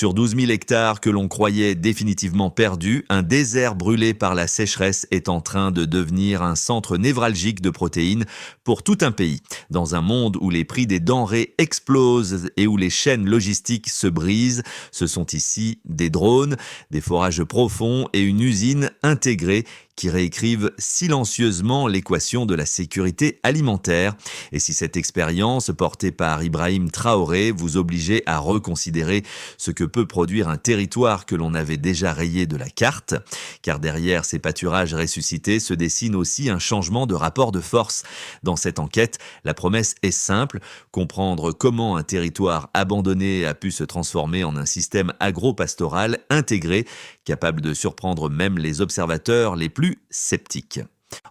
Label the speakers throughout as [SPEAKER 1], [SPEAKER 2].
[SPEAKER 1] Sur 12 000 hectares que l'on croyait définitivement perdus, un désert brûlé par la sécheresse est en train de devenir un centre névralgique de protéines pour tout un pays. Dans un monde où les prix des denrées explosent et où les chaînes logistiques se brisent, ce sont ici des drones, des forages profonds et une usine intégrée qui réécrivent silencieusement l'équation de la sécurité alimentaire. Et si cette expérience portée par Ibrahim Traoré vous obligeait à reconsidérer ce que peut produire un territoire que l'on avait déjà rayé de la carte, car derrière ces pâturages ressuscités se dessine aussi un changement de rapport de force. Dans cette enquête, la promesse est simple, comprendre comment un territoire abandonné a pu se transformer en un système agro-pastoral intégré, capable de surprendre même les observateurs les plus sceptiques.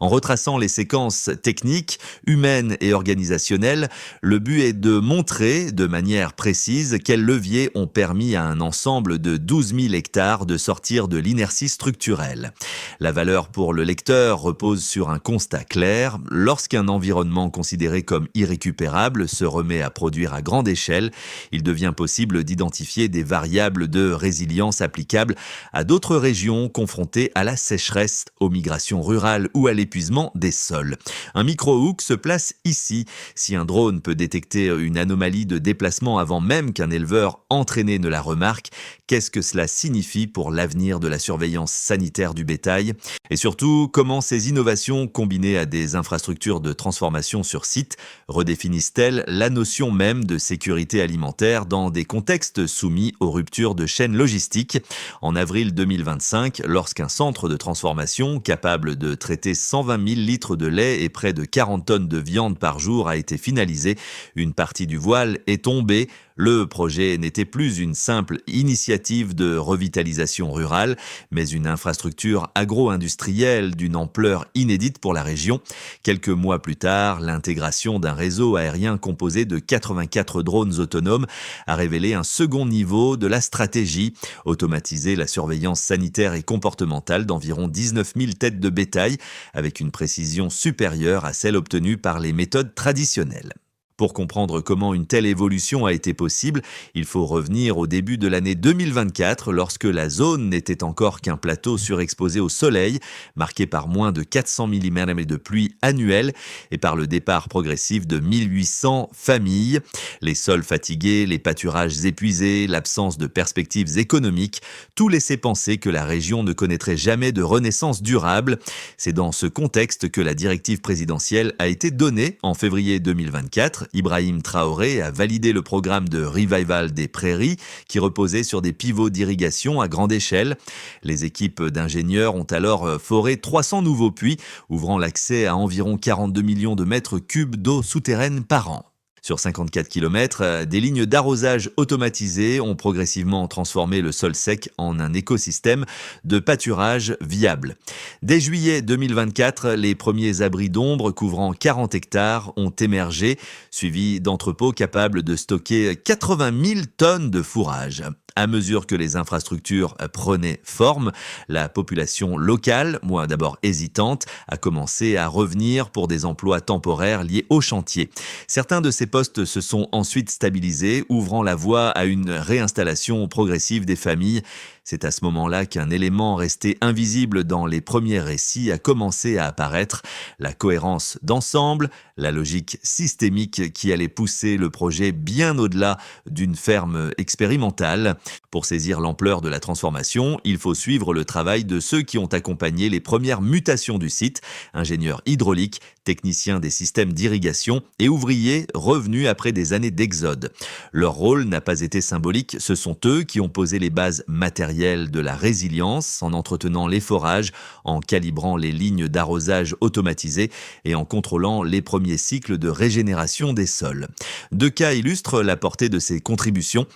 [SPEAKER 1] En retraçant les séquences techniques, humaines et organisationnelles, le but est de montrer de manière précise quels leviers ont permis à un ensemble de 12 000 hectares de sortir de l'inertie structurelle. La valeur pour le lecteur repose sur un constat clair. Lorsqu'un environnement considéré comme irrécupérable se remet à produire à grande échelle, il devient possible d'identifier des variables de résilience applicables à d'autres régions confrontées à la sécheresse, aux migrations rurales ou à l'épuisement des sols. Un micro-hook se place ici. Si un drone peut détecter une anomalie de déplacement avant même qu'un éleveur entraîné ne la remarque, qu'est-ce que cela signifie pour l'avenir de la surveillance sanitaire du bétail? Et surtout, comment ces innovations combinées à des infrastructures de transformation sur site redéfinissent-elles la notion même de sécurité alimentaire dans des contextes soumis aux ruptures de chaînes logistiques? En avril 2025, lorsqu'un centre de transformation capable de traiter 120 000 litres de lait et près de 40 tonnes de viande par jour a été finalisé, une partie du voile est tombée. Le projet n'était plus une simple initiative de revitalisation rurale, mais une infrastructure agro-industrielle d'une ampleur inédite pour la région. Quelques mois plus tard, l'intégration d'un réseau aérien composé de 84 drones autonomes a révélé un second niveau de la stratégie, automatiser la surveillance sanitaire et comportementale d'environ 19 000 têtes de bétail, avec une précision supérieure à celle obtenue par les méthodes traditionnelles. Pour comprendre comment une telle évolution a été possible, il faut revenir au début de l'année 2024, lorsque la zone n'était encore qu'un plateau surexposé au soleil, marqué par moins de 400 mm de pluie annuelle et par le départ progressif de 1800 familles. Les sols fatigués, les pâturages épuisés, l'absence de perspectives économiques, tout laissait penser que la région ne connaîtrait jamais de renaissance durable. C'est dans ce contexte que la directive présidentielle a été donnée en février 2024. Ibrahim Traoré a validé le programme de revival des prairies qui reposait sur des pivots d'irrigation à grande échelle. Les équipes d'ingénieurs ont alors foré 300 nouveaux puits, ouvrant l'accès à environ 42 millions de mètres cubes d'eau souterraine par an. Sur 54 km, des lignes d'arrosage automatisées ont progressivement transformé le sol sec en un écosystème de pâturage viable. Dès juillet 2024, les premiers abris d'ombre couvrant 40 hectares ont émergé, suivis d'entrepôts capables de stocker 80 000 tonnes de fourrage. À mesure que les infrastructures prenaient forme, la population locale, moi d'abord hésitante, a commencé à revenir pour des emplois temporaires liés au chantier. Certains de ces postes se sont ensuite stabilisés, ouvrant la voie à une réinstallation progressive des familles. C'est à ce moment-là qu'un élément resté invisible dans les premiers récits a commencé à apparaître, la cohérence d'ensemble, la logique systémique qui allait pousser le projet bien au-delà d'une ferme expérimentale. Pour saisir l'ampleur de la transformation, il faut suivre le travail de ceux qui ont accompagné les premières mutations du site, ingénieurs hydrauliques, techniciens des systèmes d'irrigation et ouvriers revenus après des années d'exode. Leur rôle n'a pas été symbolique, ce sont eux qui ont posé les bases matérielles de la résilience en entretenant les forages, en calibrant les lignes d'arrosage automatisées et en contrôlant les premiers cycles de régénération des sols. Deux cas illustrent la portée de ces contributions.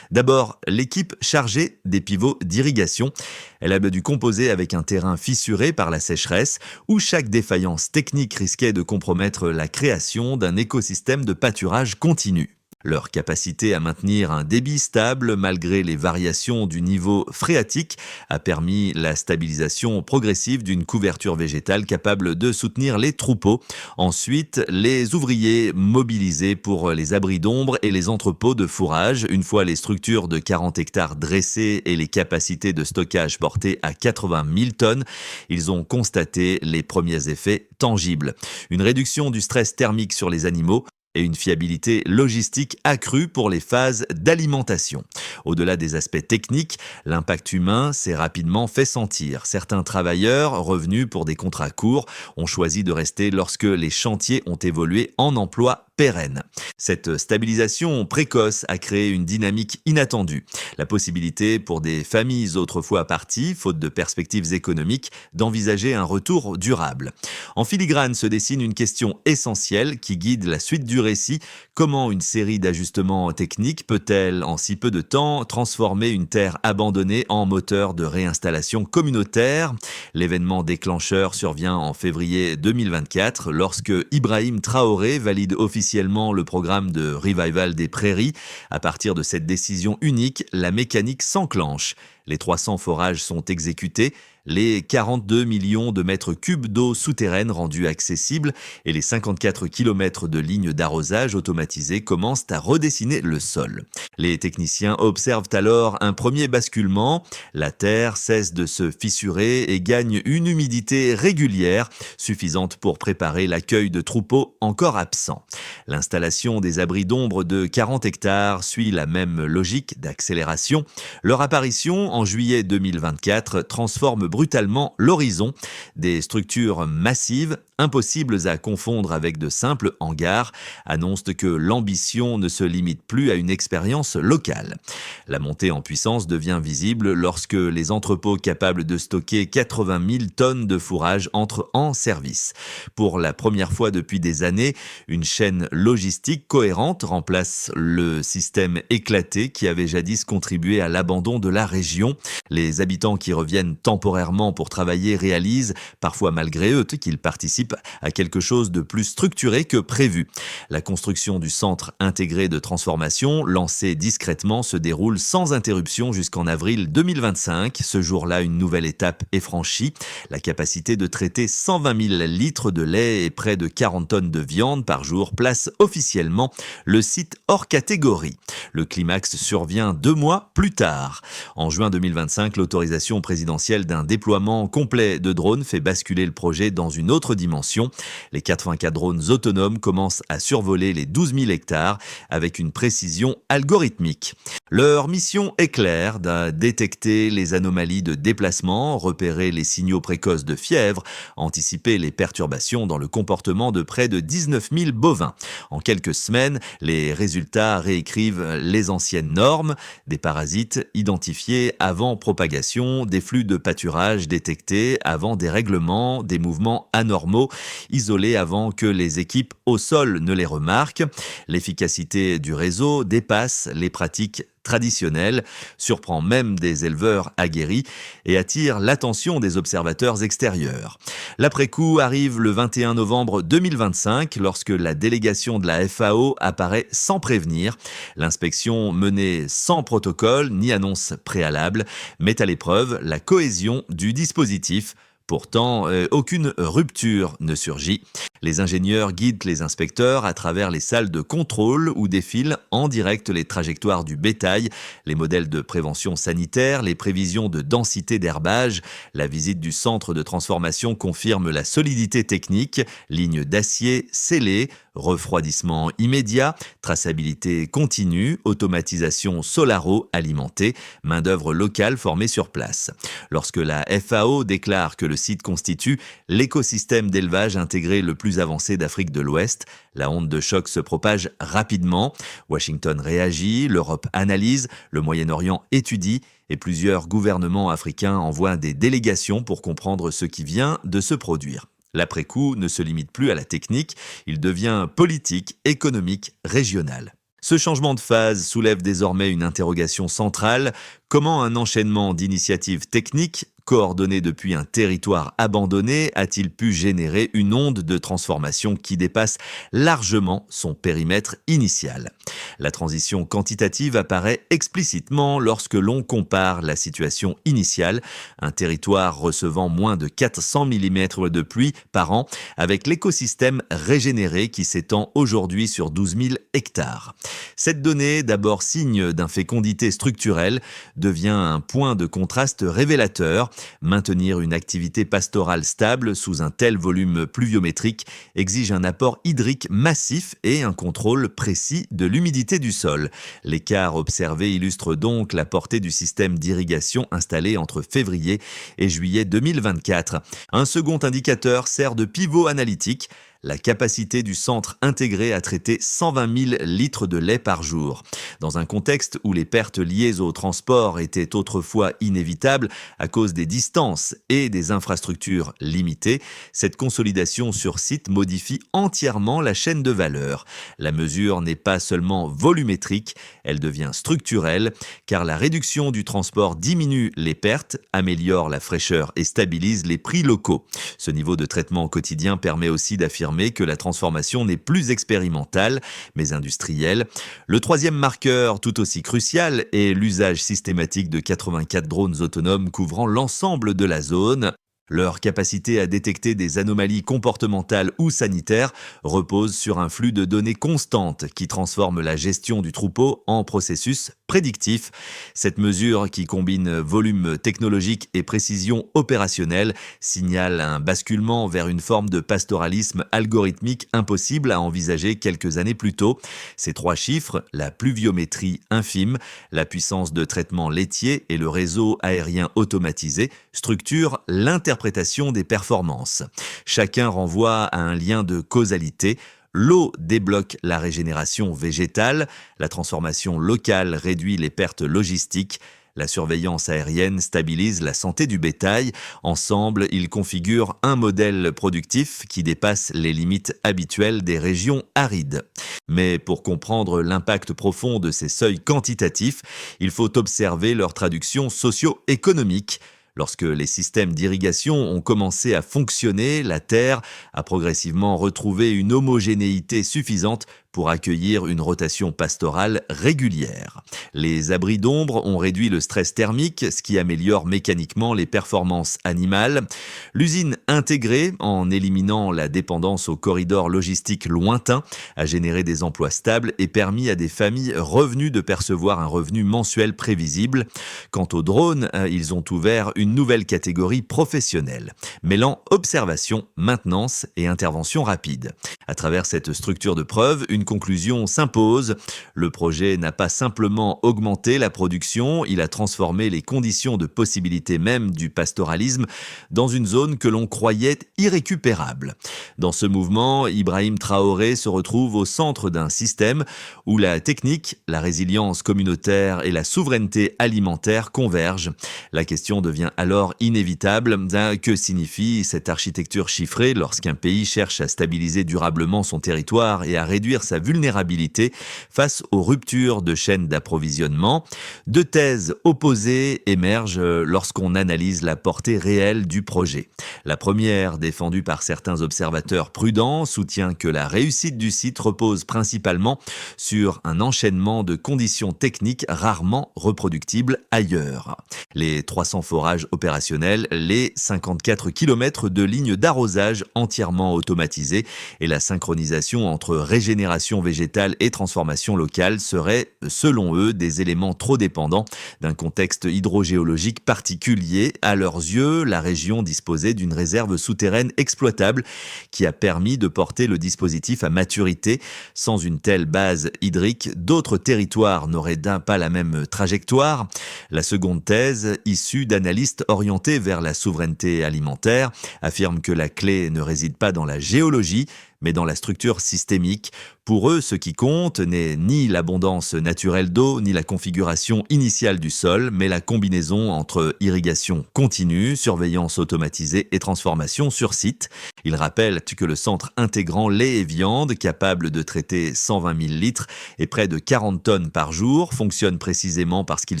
[SPEAKER 1] D'abord, l'équipe chargée des pivots d'irrigation. Elle a dû composer avec un terrain fissuré par la sécheresse, où chaque défaillance technique risquait de compromettre la création d'un écosystème de pâturage continu. Leur capacité à maintenir un débit stable malgré les variations du niveau phréatique a permis la stabilisation progressive d'une couverture végétale capable de soutenir les troupeaux. Ensuite, les ouvriers mobilisés pour les abris d'ombre et les entrepôts de fourrage. Une fois les structures de 40 hectares dressées et les capacités de stockage portées à 80 000 tonnes, ils ont constaté les premiers effets tangibles. Une réduction du stress thermique sur les animaux et une fiabilité logistique accrue pour les phases d'alimentation. Au-delà des aspects techniques, l'impact humain s'est rapidement fait sentir. Certains travailleurs, revenus pour des contrats courts, ont choisi de rester lorsque les chantiers ont évolué en emploi pérenne. Cette stabilisation précoce a créé une dynamique inattendue. La possibilité pour des familles autrefois parties, faute de perspectives économiques, d'envisager un retour durable. En filigrane se dessine une question essentielle qui guide la suite du récit. Comment une série d'ajustements techniques peut-elle, en si peu de temps, transformer une terre abandonnée en moteur de réinstallation communautaire ? L'événement déclencheur survient en février 2024 lorsque Ibrahim Traoré valide officiellement le programme de revival des prairies. À partir de cette décision unique, la mécanique s'enclenche. Les 300 forages sont exécutés, les 42 millions de mètres cubes d'eau souterraine rendus accessibles et les 54 kilomètres de lignes d'arrosage automatisées commencent à redessiner le sol. Les techniciens observent alors un premier basculement. La terre cesse de se fissurer et gagne une humidité régulière, suffisante pour préparer l'accueil de troupeaux encore absents. L'installation des abris d'ombre de 40 hectares suit la même logique d'accélération. Leur apparition en juillet 2024 transforme brutalement l'horizon. Des structures massives, impossibles à confondre avec de simples hangars, annoncent que l'ambition ne se limite plus à une expérience locale. La montée en puissance devient visible lorsque les entrepôts capables de stocker 80 000 tonnes de fourrage entrent en service. Pour la première fois depuis des années, une chaîne logistique cohérente remplace le système éclaté qui avait jadis contribué à l'abandon de la région. Les habitants qui reviennent temporairement pour travailler réalisent, parfois malgré eux, qu'ils participent à quelque chose de plus structuré que prévu. La construction du centre intégré de transformation, lancé discrètement, se déroule sans interruption jusqu'en avril 2025. Ce jour-là, une nouvelle étape est franchie. La capacité de traiter 120 000 litres de lait et près de 40 tonnes de viande par jour place officiellement le site hors catégorie. Le climax survient 2 mois plus tard. En juin 2025, l'autorisation présidentielle d'un déploiement complet de drones fait basculer le projet dans une autre dimension. Les 84 drones autonomes commencent à survoler les 12 000 hectares avec une précision algorithmique. Leur mission est claire, de détecter les anomalies de déplacement, repérer les signaux précoces de fièvre, anticiper les perturbations dans le comportement de près de 19 000 bovins. En quelques semaines, les résultats réécrivent les anciennes normes, des parasites identifiés avant propagation, des flux de pâturage détectés avant dérèglement, des mouvements anormaux isolés avant que les équipes au sol ne les remarquent. L'efficacité du réseau dépasse les pratiques traditionnelle, surprend même des éleveurs aguerris et attire l'attention des observateurs extérieurs. L'après-coup arrive le 21 novembre 2025 lorsque la délégation de la FAO apparaît sans prévenir. L'inspection menée sans protocole ni annonce préalable met à l'épreuve la cohésion du dispositif. Pourtant, aucune rupture ne surgit. Les ingénieurs guident les inspecteurs à travers les salles de contrôle où défilent en direct les trajectoires du bétail, les modèles de prévention sanitaire, les prévisions de densité d'herbage. La visite du centre de transformation confirme la solidité technique, lignes d'acier scellées, refroidissement immédiat, traçabilité continue, automatisation solaro-alimentée, main-d'œuvre locale formée sur place. Lorsque la FAO déclare que le site constitue l'écosystème d'élevage intégré le plus avancé d'Afrique de l'Ouest, la onde de choc se propage rapidement. Washington réagit, l'Europe analyse, le Moyen-Orient étudie et plusieurs gouvernements africains envoient des délégations pour comprendre ce qui vient de se produire. L'après-coup ne se limite plus à la technique, il devient politique, économique, régional. Ce changement de phase soulève désormais une interrogation centrale. Comment un enchaînement d'initiatives techniques, coordonné depuis un territoire abandonné, a-t-il pu générer une onde de transformation qui dépasse largement son périmètre initial. La transition quantitative apparaît explicitement lorsque l'on compare la situation initiale, un territoire recevant moins de 400 mm de pluie par an, avec l'écosystème régénéré qui s'étend aujourd'hui sur 12 000 hectares. Cette donnée, d'abord signe d'infécondité structurelle, devient un point de contraste révélateur. Maintenir une activité pastorale stable sous un tel volume pluviométrique exige un apport hydrique massif et un contrôle précis de l'humidité du sol. L'écart observé illustre donc la portée du système d'irrigation installé entre février et juillet 2024. Un second indicateur sert de pivot analytique. La capacité du centre intégré à traiter 120 000 litres de lait par jour. Dans un contexte où les pertes liées au transport étaient autrefois inévitables à cause des distances et des infrastructures limitées, cette consolidation sur site modifie entièrement la chaîne de valeur. La mesure n'est pas seulement volumétrique, elle devient structurelle, car la réduction du transport diminue les pertes, améliore la fraîcheur et stabilise les prix locaux. Ce niveau de traitement quotidien permet aussi d'affirmer que la transformation n'est plus expérimentale, mais industrielle. Le troisième marqueur, tout aussi crucial, est l'usage systématique de 84 drones autonomes couvrant l'ensemble de la zone. Leur capacité à détecter des anomalies comportementales ou sanitaires repose sur un flux de données constantes qui transforme la gestion du troupeau en processus prédictif. Cette mesure, qui combine volume technologique et précision opérationnelle, signale un basculement vers une forme de pastoralisme algorithmique impossible à envisager quelques années plus tôt. Ces trois chiffres, la pluviométrie infime, la puissance de traitement laitier et le réseau aérien automatisé, structurent l'interprétation des performances. Chacun renvoie à un lien de causalité. L'eau débloque la régénération végétale, la transformation locale réduit les pertes logistiques, la surveillance aérienne stabilise la santé du bétail. Ensemble, ils configurent un modèle productif qui dépasse les limites habituelles des régions arides. Mais pour comprendre l'impact profond de ces seuils quantitatifs, il faut observer leur traduction socio-économique. Lorsque les systèmes d'irrigation ont commencé à fonctionner, la terre a progressivement retrouvé une homogénéité suffisante pour accueillir une rotation pastorale régulière. Les abris d'ombre ont réduit le stress thermique, ce qui améliore mécaniquement les performances animales. L'usine intégrée, en éliminant la dépendance aux corridors logistiques lointains, a généré des emplois stables et permis à des familles revenues de percevoir un revenu mensuel prévisible. Quant aux drones, ils ont ouvert une nouvelle catégorie professionnelle, mêlant observation, maintenance et intervention rapide. À travers cette structure de preuve, une conclusion s'impose. Le projet n'a pas simplement augmenté la production, il a transformé les conditions de possibilité même du pastoralisme dans une zone que l'on croyait irrécupérable. Dans ce mouvement, Ibrahim Traoré se retrouve au centre d'un système où la technique, la résilience communautaire et la souveraineté alimentaire convergent. La question devient alors inévitable. Que signifie cette architecture chiffrée lorsqu'un pays cherche à stabiliser durablement son territoire et à réduire sa vulnérabilité face aux ruptures de chaînes d'approvisionnement? Deux thèses opposées émergent lorsqu'on analyse la portée réelle du projet. La première, défendue par certains observateurs prudents, soutient que la réussite du site repose principalement sur un enchaînement de conditions techniques rarement reproductibles ailleurs. Les 300 forages opérationnels, les 54 km de lignes d'arrosage entièrement automatisées et la synchronisation entre régénération végétale et transformation locale seraient, selon eux, des éléments trop dépendants d'un contexte hydrogéologique particulier. À leurs yeux, la région disposait d'une réserve souterraine exploitable qui a permis de porter le dispositif à maturité. Sans une telle base hydrique, d'autres territoires n'auraient pas la même trajectoire. La seconde thèse, issue d'analystes orientés vers la souveraineté alimentaire, affirme que la clé ne réside pas dans la géologie, mais dans la structure systémique. Pour eux, ce qui compte n'est ni l'abondance naturelle d'eau, ni la configuration initiale du sol, mais la combinaison entre irrigation continue, surveillance automatisée et transformation sur site. Ils rappellent que le centre intégrant lait et viande, capable de traiter 120 000 litres et près de 40 tonnes par jour, fonctionne précisément parce qu'il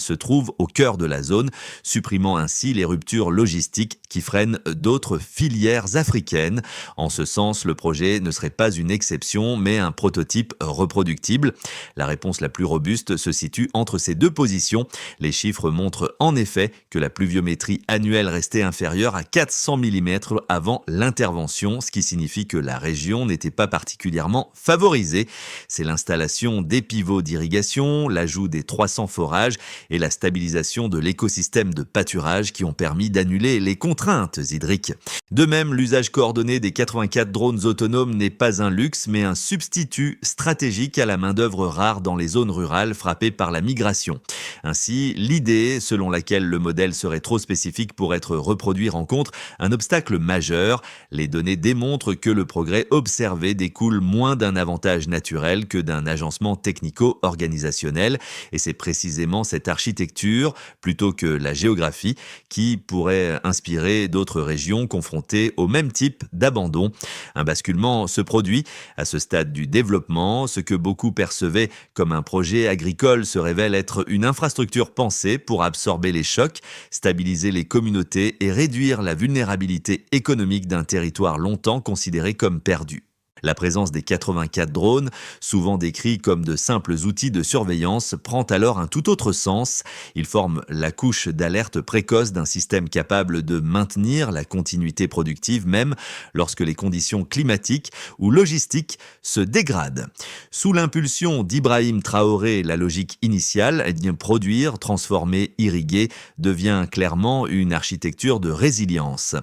[SPEAKER 1] se trouve au cœur de la zone, supprimant ainsi les ruptures logistiques qui freinent d'autres filières africaines. En ce sens, le projet ne serait pas une exception, mais un prototype reproductible. La réponse la plus robuste se situe entre ces deux positions. Les chiffres montrent en effet que la pluviométrie annuelle restait inférieure à 400 mm avant l'intervention, ce qui signifie que la région n'était pas particulièrement favorisée. C'est l'installation des pivots d'irrigation, l'ajout des 300 forages et la stabilisation de l'écosystème de pâturage qui ont permis d'annuler les contraintes hydriques. De même, l'usage coordonné des 84 drones autonomes n'est pas un luxe, mais un substitut stratégique à la main-d'œuvre rare dans les zones rurales frappées par la migration. Ainsi, l'idée selon laquelle le modèle serait trop spécifique pour être reproduit rencontre un obstacle majeur. Les données démontrent que le progrès observé découle moins d'un avantage naturel que d'un agencement technico-organisationnel, et c'est précisément cette architecture, plutôt que la géographie, qui pourrait inspirer d'autres régions confrontées au même type d'abandon. Un basculement se produit à ce stade du développement. Ce que beaucoup percevaient comme un projet agricole se révèle être une infrastructure pensée pour absorber les chocs, stabiliser les communautés et réduire la vulnérabilité économique d'un territoire longtemps considéré comme perdu. La présence des 84 drones, souvent décrits comme de simples outils de surveillance, prend alors un tout autre sens. Ils forment la couche d'alerte précoce d'un système capable de maintenir la continuité productive même lorsque les conditions climatiques ou logistiques se dégradent. Sous l'impulsion d'Ibrahim Traoré, la logique initiale, produire, transformer, irriguer, devient clairement une architecture de résilience.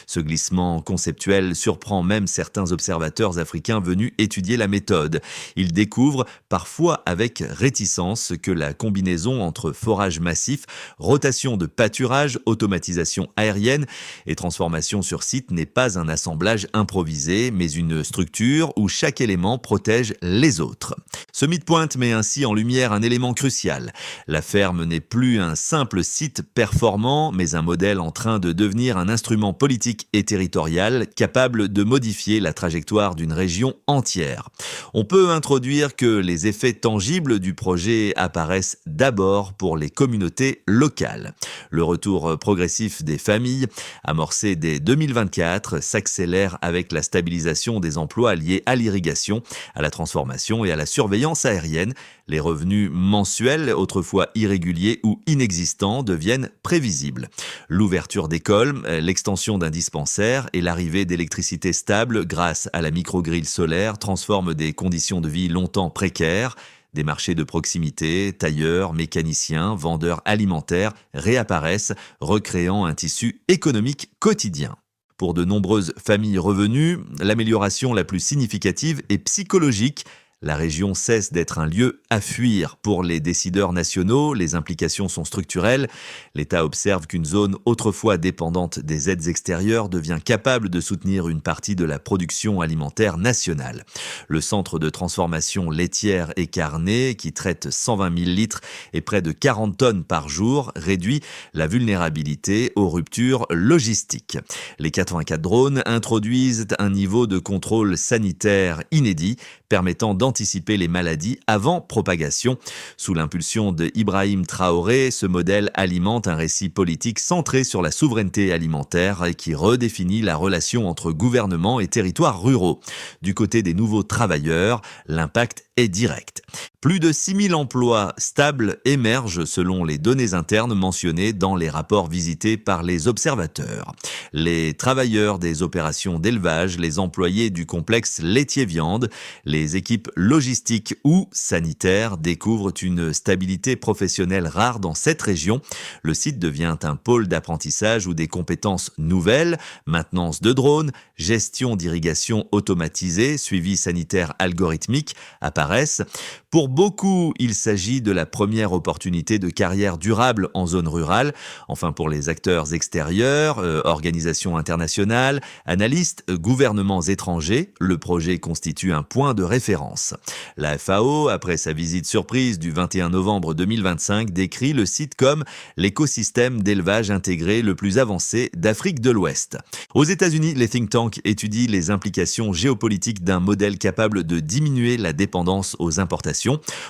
[SPEAKER 1] Ce glissement conceptuel surprend même certains observateurs africains venus étudier la méthode. Ils découvrent, parfois avec réticence, que la combinaison entre forage massif, rotation de pâturage, automatisation aérienne et transformation sur site n'est pas un assemblage improvisé, mais une structure où chaque élément protège les autres. Ce midpoint met ainsi en lumière un élément crucial. La ferme n'est plus un simple site performant, mais un modèle en train de devenir un instrument politique et territorial capable de modifier la trajectoire d'une région entière. On peut introduire que les effets tangibles du projet apparaissent d'abord pour les communautés locales. Le retour progressif des familles, amorcé dès 2024, s'accélère avec la stabilisation des emplois liés à l'irrigation, à la transformation et à la surveillance aérienne. Les revenus mensuels, autrefois irréguliers ou inexistants, deviennent prévisibles. L'ouverture d'écoles, l'extension d'un dispensaire et l'arrivée d'électricité stable grâce à la microgrille solaire transforment des conditions de vie longtemps précaires. Des marchés de proximité, tailleurs, mécaniciens, vendeurs alimentaires réapparaissent, recréant un tissu économique quotidien. Pour de nombreuses familles revenues, l'amélioration la plus significative est psychologique. La région cesse d'être un lieu à fuir. Pour les décideurs nationaux, les implications sont structurelles. L'État observe qu'une zone autrefois dépendante des aides extérieures devient capable de soutenir une partie de la production alimentaire nationale. Le centre de transformation laitière et carnée, qui traite 120 000 litres et près de 40 tonnes par jour, réduit la vulnérabilité aux ruptures logistiques. Les 84 drones introduisent un niveau de contrôle sanitaire inédit, permettant d'anticiper les maladies avant propagation. Sous l'impulsion de Ibrahim Traoré, ce modèle alimente un récit politique centré sur la souveraineté alimentaire et qui redéfinit la relation entre gouvernement et territoires ruraux. Du côté des nouveaux travailleurs, l'impact est direct. Plus de 6 000 emplois stables émergent selon les données internes mentionnées dans les rapports visités par les observateurs. Les travailleurs des opérations d'élevage, les employés du complexe laitier-viande, les équipes logistiques ou sanitaires découvrent une stabilité professionnelle rare dans cette région. Le site devient un pôle d'apprentissage où des compétences nouvelles, maintenance de drones, gestion d'irrigation automatisée, suivi sanitaire algorithmique apparaissent. Pour beaucoup, il s'agit de la première opportunité de carrière durable en zone rurale. Enfin, pour les acteurs extérieurs, organisations internationales, analystes, gouvernements étrangers, le projet constitue un point de référence. La FAO, après sa visite surprise du 21 novembre 2025, décrit le site comme l'écosystème d'élevage intégré le plus avancé d'Afrique de l'Ouest. Aux États-Unis, les think tanks étudient les implications géopolitiques d'un modèle capable de diminuer la dépendance aux importations.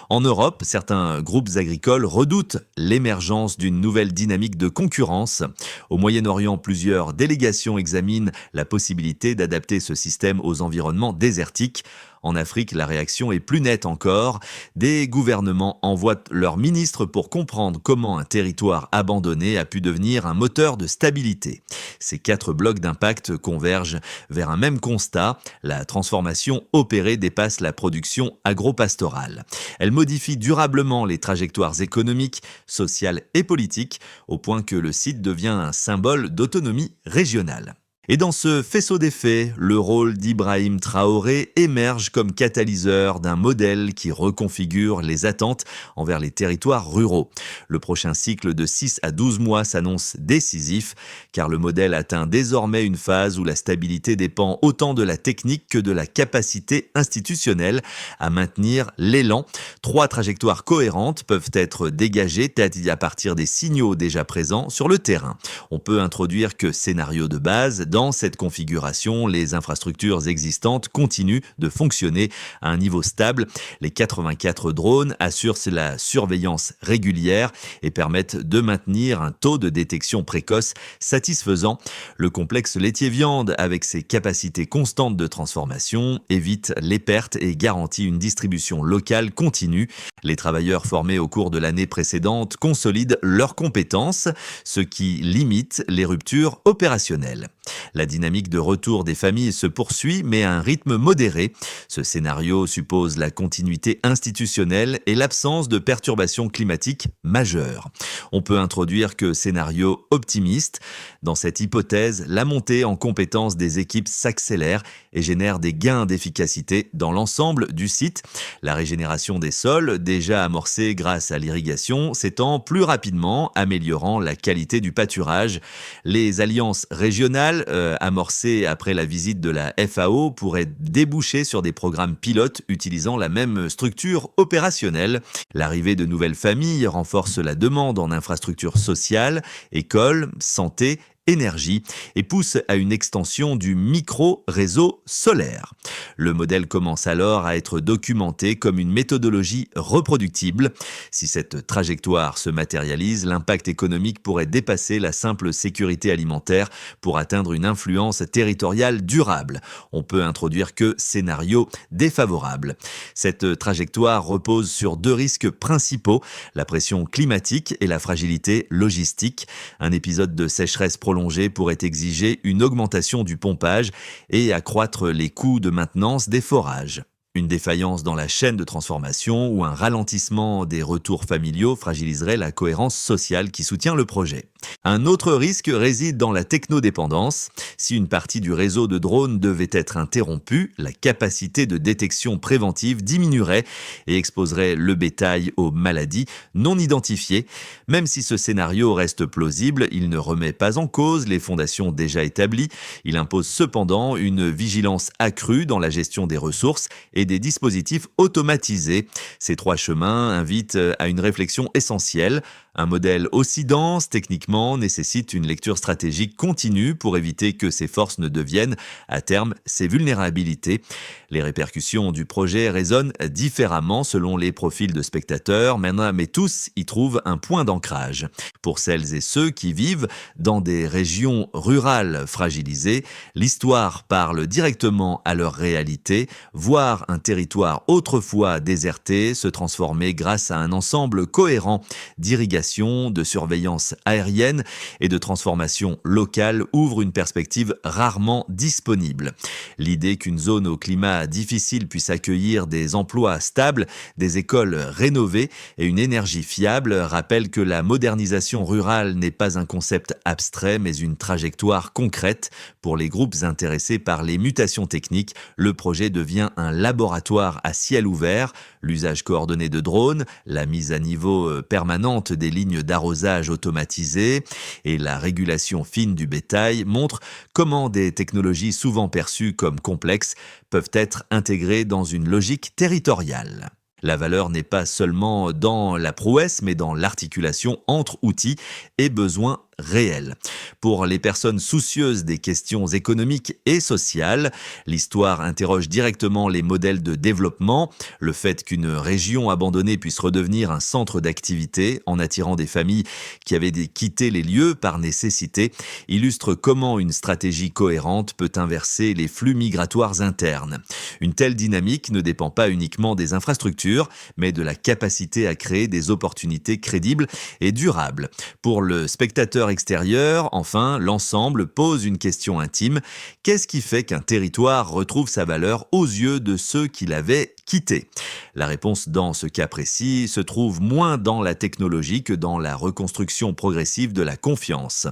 [SPEAKER 1] En Europe, certains groupes agricoles redoutent l'émergence d'une nouvelle dynamique de concurrence. Au Moyen-Orient, plusieurs délégations examinent la possibilité d'adapter ce système aux environnements désertiques. En Afrique, la réaction est plus nette encore. Des gouvernements envoient leurs ministres pour comprendre comment un territoire abandonné a pu devenir un moteur de stabilité. Ces 4 blocs d'impact convergent vers un même constat. La transformation opérée dépasse la production agro-pastorale. Elle modifie durablement les trajectoires économiques, sociales et politiques, au point que le site devient un symbole d'autonomie régionale. Et dans ce faisceau d'effets, le rôle d'Ibrahim Traoré émerge comme catalyseur d'un modèle qui reconfigure les attentes envers les territoires ruraux. Le prochain cycle de 6 à 12 mois s'annonce décisif, car le modèle atteint désormais une phase où la stabilité dépend autant de la technique que de la capacité institutionnelle à maintenir l'élan. 3 trajectoires cohérentes peuvent être dégagées à partir des signaux déjà présents sur le terrain. On peut introduire que scénario de base, dans cette configuration, les infrastructures existantes continuent de fonctionner à un niveau stable. Les 84 drones assurent la surveillance régulière et permettent de maintenir un taux de détection précoce satisfaisant. Le complexe laitier-viande, avec ses capacités constantes de transformation, évite les pertes et garantit une distribution locale continue. Les travailleurs formés au cours de l'année précédente consolident leurs compétences, ce qui limite les ruptures opérationnelles. La dynamique de retour des familles se poursuit, mais à un rythme modéré. Ce scénario suppose la continuité institutionnelle et l'absence de perturbations climatiques majeures. On peut introduire que scénario optimiste. Dans cette hypothèse, la montée en compétences des équipes s'accélère et génère des gains d'efficacité dans l'ensemble du site. La régénération des sols, déjà amorcée grâce à l'irrigation, s'étend plus rapidement, améliorant la qualité du pâturage. Les alliances régionales amorcées après la visite de la FAO pourraient déboucher sur des programmes pilotes utilisant la même structure opérationnelle. L'arrivée de nouvelles familles renforce la demande en infrastructures sociales, écoles, santé, énergie et pousse à une extension du micro-réseau solaire. Le modèle commence alors à être documenté comme une méthodologie reproductible. Si cette trajectoire se matérialise, l'impact économique pourrait dépasser la simple sécurité alimentaire pour atteindre une influence territoriale durable. On peut introduire que scénario défavorable. Cette trajectoire repose sur 2 risques principaux, la pression climatique et la fragilité logistique. Un épisode de sécheresse prolongée pourrait exiger une augmentation du pompage et accroître les coûts de maintenance des forages. Une défaillance dans la chaîne de transformation ou un ralentissement des retours familiaux fragiliserait la cohérence sociale qui soutient le projet. Un autre risque réside dans la technodépendance. Si une partie du réseau de drones devait être interrompue, la capacité de détection préventive diminuerait et exposerait le bétail aux maladies non identifiées. Même si ce scénario reste plausible, il ne remet pas en cause les fondations déjà établies. Il impose cependant une vigilance accrue dans la gestion des ressources et des dispositifs automatisés. Ces 3 chemins invitent à une réflexion essentielle. Un modèle aussi dense techniquement nécessite une lecture stratégique continue pour éviter que ces forces ne deviennent, à terme, ces vulnérabilités. Les répercussions du projet résonnent différemment selon les profils de spectateurs, mais tous y trouvent un point d'ancrage. Pour celles et ceux qui vivent dans des régions rurales fragilisées, l'histoire parle directement à leur réalité. Voir un territoire autrefois déserté se transformer grâce à un ensemble cohérent d'irrigation d'irrigation, de surveillance aérienne et de transformation locale ouvre une perspective rarement disponible. L'idée qu'une zone au climat difficile puisse accueillir des emplois stables, des écoles rénovées et une énergie fiable rappelle que la modernisation rurale n'est pas un concept abstrait mais une trajectoire concrète. Pour les groupes intéressés par les mutations techniques, le projet devient un laboratoire à ciel ouvert. L'usage coordonné de drones, la mise à niveau permanente des lignes d'arrosage automatisées et la régulation fine du bétail montrent comment des technologies souvent perçues comme complexes peuvent être intégrées dans une logique territoriale. La valeur n'est pas seulement dans la prouesse, mais dans l'articulation entre outils et besoins réels. Pour les personnes soucieuses des questions économiques et sociales, l'histoire interroge directement les modèles de développement. Le fait qu'une région abandonnée puisse redevenir un centre d'activité en attirant des familles qui avaient quitté les lieux par nécessité illustre comment une stratégie cohérente peut inverser les flux migratoires internes. Une telle dynamique ne dépend pas uniquement des infrastructures, mais de la capacité à créer des opportunités crédibles et durables. Pour le spectateur extérieur, enfin, l'ensemble pose une question intime. Qu'est-ce qui fait qu'un territoire retrouve sa valeur aux yeux de ceux qui l'avaient quitté ? La réponse dans ce cas précis se trouve moins dans la technologie que dans la reconstruction progressive de la confiance.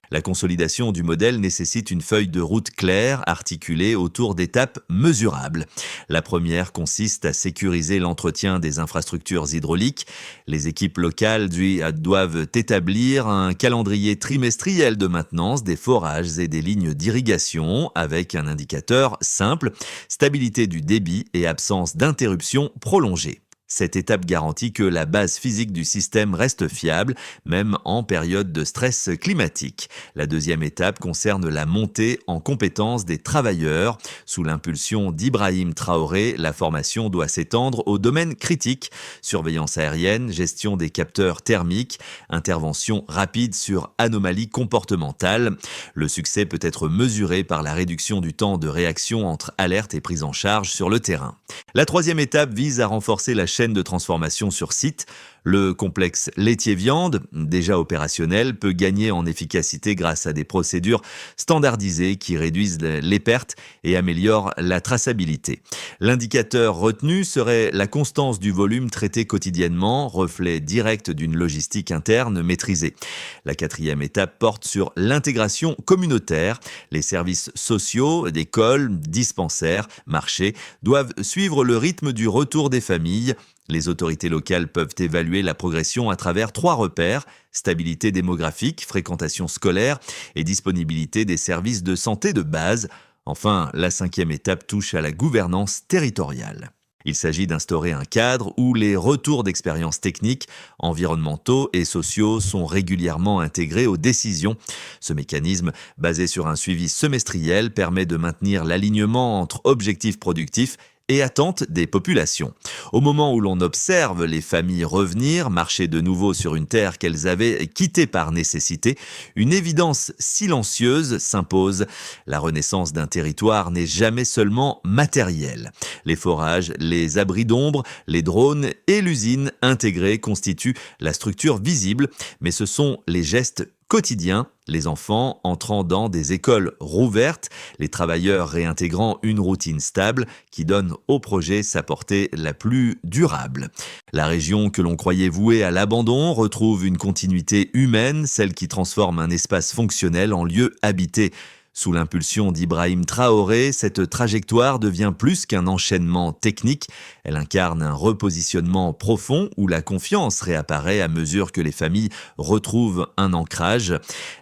[SPEAKER 1] La consolidation du modèle nécessite une feuille de route claire, articulée autour d'étapes mesurables. La première consiste à sécuriser l'entretien des infrastructures hydrauliques. Les équipes locales doivent établir un calendrier trimestriel de maintenance des forages et des lignes d'irrigation avec un indicateur simple, stabilité du débit et absence d'interruption prolongée. Cette étape garantit que la base physique du système reste fiable, même en période de stress climatique. La deuxième étape concerne la montée en compétences des travailleurs. Sous l'impulsion d'Ibrahim Traoré, la formation doit s'étendre aux domaines critiques: surveillance aérienne, gestion des capteurs thermiques, intervention rapide sur anomalies comportementales. Le succès peut être mesuré par la réduction du temps de réaction entre alerte et prise en charge sur le terrain. La troisième étape vise à renforcer la chaîne de transformation sur site. Le complexe laitier-viande, déjà opérationnel, peut gagner en efficacité grâce à des procédures standardisées qui réduisent les pertes et améliorent la traçabilité. L'indicateur retenu serait la constance du volume traité quotidiennement, reflet direct d'une logistique interne maîtrisée. La quatrième étape porte sur l'intégration communautaire. Les services sociaux, d'écoles, dispensaires, marchés doivent suivre le rythme du retour des familles. Les autorités locales peuvent évaluer la progression à travers 3 repères: stabilité démographique, fréquentation scolaire et disponibilité des services de santé de base. Enfin, la 5e étape touche à la gouvernance territoriale. Il s'agit d'instaurer un cadre où les retours d'expériences techniques, environnementaux et sociaux sont régulièrement intégrés aux décisions. Ce mécanisme, basé sur un suivi semestriel, permet de maintenir l'alignement entre objectifs productifs et attentes des populations. Au moment où l'on observe les familles revenir, marcher de nouveau sur une terre qu'elles avaient quittée par nécessité, une évidence silencieuse s'impose. La renaissance d'un territoire n'est jamais seulement matérielle. Les forages, les abris d'ombre, les drones et l'usine intégrée constituent la structure visible, mais ce sont les gestes quotidien, les enfants entrant dans des écoles rouvertes, les travailleurs réintégrant une routine stable qui donne au projet sa portée la plus durable. La région que l'on croyait vouée à l'abandon retrouve une continuité humaine, celle qui transforme un espace fonctionnel en lieu habité. Sous l'impulsion d'Ibrahim Traoré, cette trajectoire devient plus qu'un enchaînement technique. Elle incarne un repositionnement profond où la confiance réapparaît à mesure que les familles retrouvent un ancrage.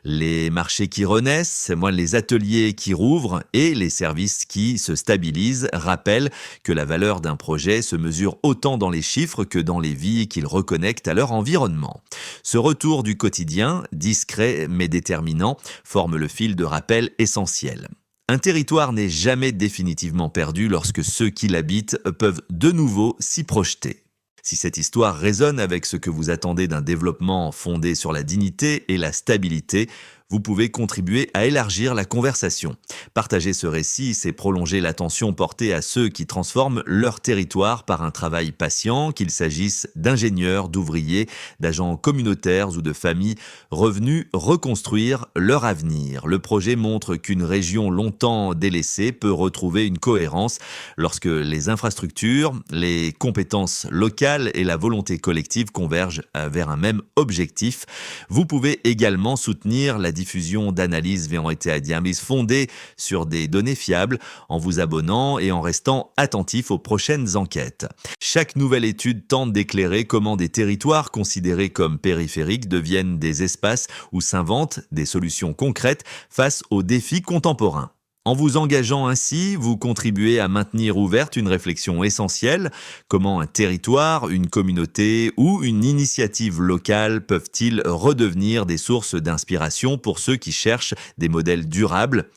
[SPEAKER 1] Les marchés qui renaissent, les ateliers qui rouvrent et les services qui se stabilisent rappellent que la valeur d'un projet se mesure autant dans les chiffres que dans les vies qu'il reconnecte à leur environnement. Ce retour du quotidien, discret mais déterminant, forme le fil de rappel essentiel. Un territoire n'est jamais définitivement perdu lorsque ceux qui l'habitent peuvent de nouveau s'y projeter. Si cette histoire résonne avec ce que vous attendez d'un développement fondé sur la dignité et la stabilité, vous pouvez contribuer à élargir la conversation. Partager ce récit, c'est prolonger l'attention portée à ceux qui transforment leur territoire par un travail patient, qu'il s'agisse d'ingénieurs, d'ouvriers, d'agents communautaires ou de familles revenus reconstruire leur avenir. Le projet montre qu'une région longtemps délaissée peut retrouver une cohérence lorsque les infrastructures, les compétences locales et la volonté collective convergent vers un même objectif. Vous pouvez également soutenir la diffusion d'analyses VNT Diamis fondées sur des données fiables en vous abonnant et en restant attentif aux prochaines enquêtes. Chaque nouvelle étude tente d'éclairer comment des territoires considérés comme périphériques deviennent des espaces où s'inventent des solutions concrètes face aux défis contemporains. En vous engageant ainsi, vous contribuez à maintenir ouverte une réflexion essentielle. Comment un territoire, une communauté ou une initiative locale peuvent-ils redevenir des sources d'inspiration pour ceux qui cherchent des modèles durables ?